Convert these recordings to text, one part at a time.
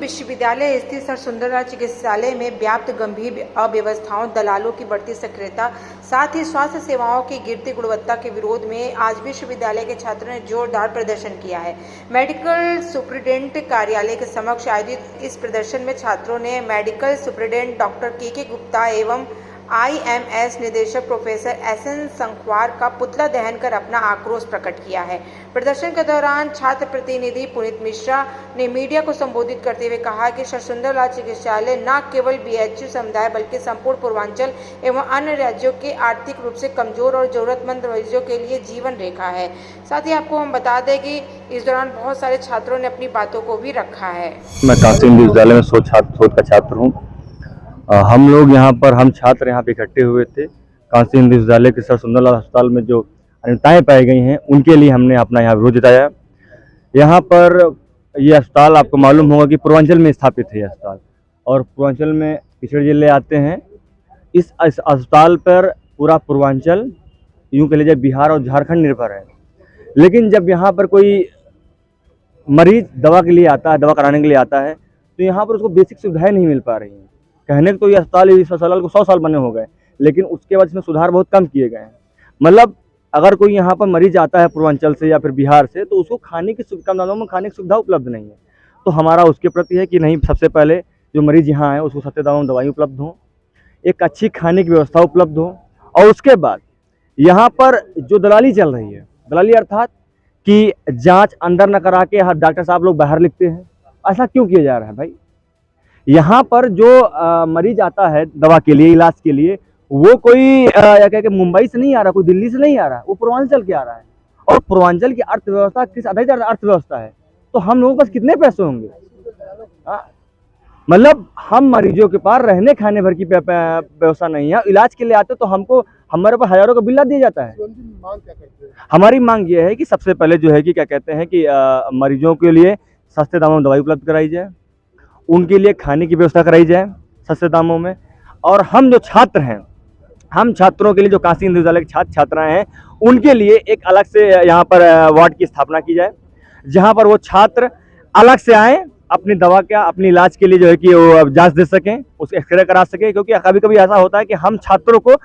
विश्वविद्यालय स्थित सर सुंदरलाल चिकित्सालय में व्याप्त गंभीर अव्यवस्थाओं, दलालों की बढ़ती सक्रियता, साथ ही स्वास्थ्य सेवाओं की गिरती गुणवत्ता के विरोध में आज विश्वविद्यालय के छात्रों ने जोरदार प्रदर्शन किया है। मेडिकल सुप्रिंटेंडेंट कार्यालय के समक्ष आयोजित इस प्रदर्शन में छात्रों ने मेडिकल सुप्रिंटेंडेंट डॉक्टर के गुप्ता एवं IMS निदेशक प्रोफेसर SN संखवार का पुतला दहन कर अपना आक्रोश प्रकट किया है। प्रदर्शन के दौरान छात्र प्रतिनिधि पुनीत मिश्रा ने मीडिया को संबोधित करते हुए कहा कि सर सुंदरलाल चिकित्सालय न केवल BHU समुदाय बल्कि संपूर्ण पूर्वांचल एवं अन्य राज्यों के आर्थिक रूप से कमजोर और जरूरतमंद मरीजों के लिए जीवन रेखा है। साथ ही आपको हम बता दें कि इस दौरान बहुत सारे छात्रों ने अपनी बातों को भी रखा है। मैं काशी विश्वविद्यालय में शोध का छात्र हूँ। हम लोग यहाँ पर हम छात्र यहाँ पे इकट्ठे हुए थे। काशी हिंदू विश्वविद्यालय के सर सुंदरलाल अस्पताल में जो अनियमितताएं पाई गई हैं उनके लिए हमने अपना यहाँ विरोध जताया। यहाँ पर ये अस्पताल आपको मालूम होगा कि पूर्वांचल में स्थापित है अस्पताल, और पूर्वांचल में पिछड़े जिले आते हैं। इस अस्पताल पर पूरा पूर्वांचल, यूँ कह लीजिए बिहार और झारखंड निर्भर है। लेकिन जब यहाँ पर कोई मरीज दवा के लिए आता है, दवा कराने के लिए आता है, तो यहाँ पर उसको बेसिक सुविधाएँ नहीं मिल पा रही हैं। कहने को तो ये अस्पताल इस अस्पताल को 100 साल बने हो गए, लेकिन उसके बाद इसमें सुधार बहुत कम किए गए हैं। मतलब अगर कोई यहाँ पर मरीज आता है पूर्वांचल से या फिर बिहार से, तो उसको खाने की कम दामों में खाने की सुविधा उपलब्ध नहीं है। तो हमारा उसके प्रति है कि नहीं, सबसे पहले जो मरीज यहाँ है उसको सस्ते दामों में दवाई उपलब्ध हो, एक अच्छी खाने की व्यवस्था उपलब्ध हो, और उसके बाद यहाँ पर जो दलाली चल रही है, दलाली अर्थात कि जाँच अंदर न करा के हर डॉक्टर साहब लोग बाहर लिखते हैं, ऐसा क्यों किया जा रहा है भाई? यहाँ पर जो मरीज आता है दवा के लिए, इलाज के लिए, वो कोई क्या कहते मुंबई से नहीं आ रहा, कोई दिल्ली से नहीं आ रहा, वो पूर्वांचल के आ रहा है। और पूर्वांचल की अर्थव्यवस्था किस आधारित अर्थव्यवस्था है? तो हम लोगों के पास कितने पैसे होंगे? मतलब हम मरीजों के पास रहने खाने भर की व्यवस्था नहीं है। इलाज के लिए आते तो हमको हमारे पास हजारों का बिल दिया जाता है। हमारी मांग ये है कि सबसे पहले जो है कि क्या कहते हैं कि मरीजों के लिए सस्ते दामों में दवाई उपलब्ध कराई जाए, उनके लिए खाने की व्यवस्था कराई जाए सस्ते दामों में, और हम जो छात्र हैं, हम छात्रों के लिए जो काशी हिंदू विश्वविद्यालय के छात्र छात्राएं हैं, उनके लिए एक अलग से यहाँ पर वार्ड की स्थापना की जाए, जहाँ पर वो छात्र अलग से आएँ, अपनी दवा का अपनी इलाज के लिए जो है कि वो जांच दे सकें, उसके एक्सरे करा सकें। क्योंकि कभी कभी ऐसा होता है कि हम छात्रों को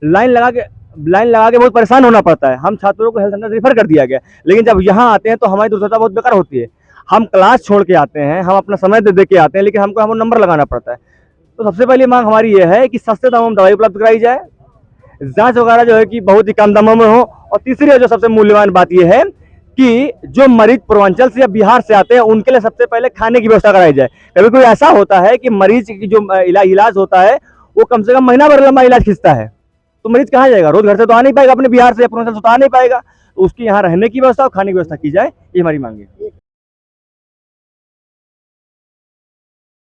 लाइन लगा के बहुत परेशान होना पड़ता है। हम छात्रों को हेल्थ सेंटर रेफर कर दिया गया, लेकिन जब यहाँ आते हैं तो हमारी दुर्दशा बहुत बेकार होती है। हम क्लास छोड़ के आते हैं, हम अपना समय दे के आते हैं, लेकिन हमको नंबर लगाना पड़ता है। तो सबसे पहली मांग हमारी ये है कि सस्ते दामों में दवाई उपलब्ध कराई जाए, जांच वगैरह जो है कि बहुत ही कम दामों में हो, और तीसरी जो सबसे मूल्यवान बात ये है कि जो मरीज पूर्वांचल से या बिहार से आते हैं उनके लिए सबसे पहले खाने की व्यवस्था कराई जाए। कभी कोई ऐसा होता है कि मरीज की जो इलाज होता है वो कम से कम महीना भर लंबा इलाज खींचता है, तो मरीज कहाँ जाएगा? रोज घर से तो आ नहीं पाएगा, अपने बिहार से या पूर्वांचल से तो आ नहीं पाएगा। तो उसकी यहाँ रहने की व्यवस्था और खाने की व्यवस्था की जाए, ये हमारी मांग है।